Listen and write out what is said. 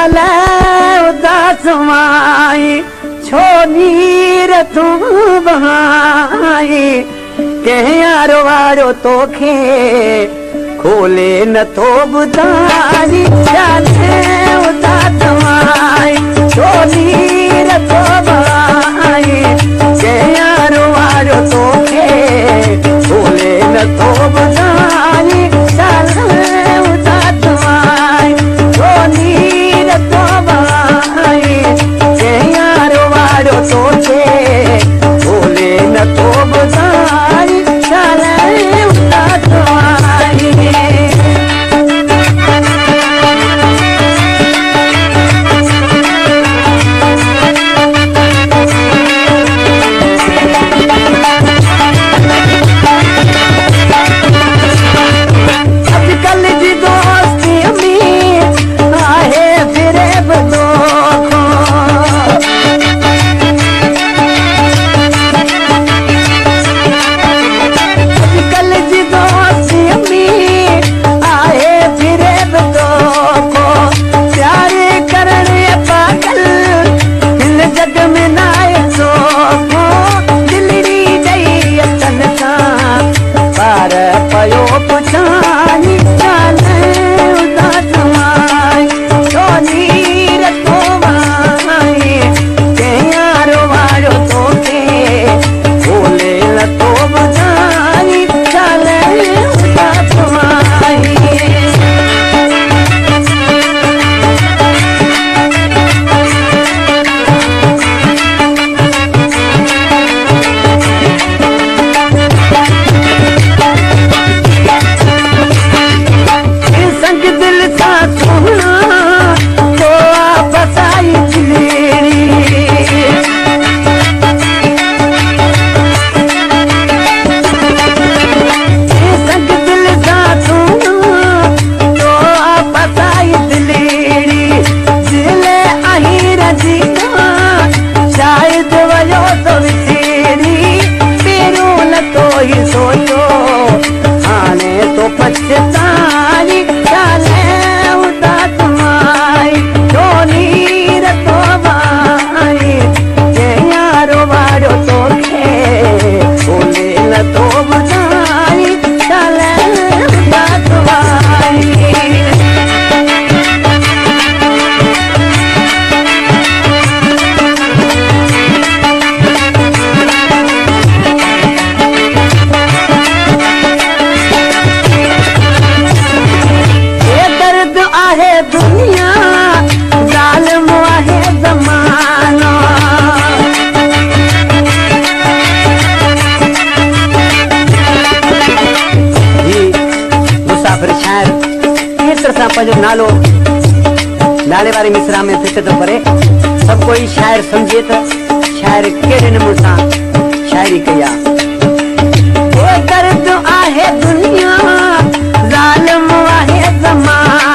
चाल उदास माई छो नीर तूं बहाई कंहिं यारो वारो तोखे खोले नथो ॿुधाई चाल उदास माई छो नीर तूं बहाई कंहिं यारो वारो तोखे खोले नथो ॿुधाई चाल उदास माई छो नीर तूं बहाई कंहिं यारो वारो तोखे खोले नथो ॿुधाई चाल उदास माई नालो नाले वारे मिसरा में फिट तो करे सब कोई शायर समझे तो शायर केड़े नमूने सां शायरी कया दर्द आहे दुनिया ज़ालिम आहे ज़माना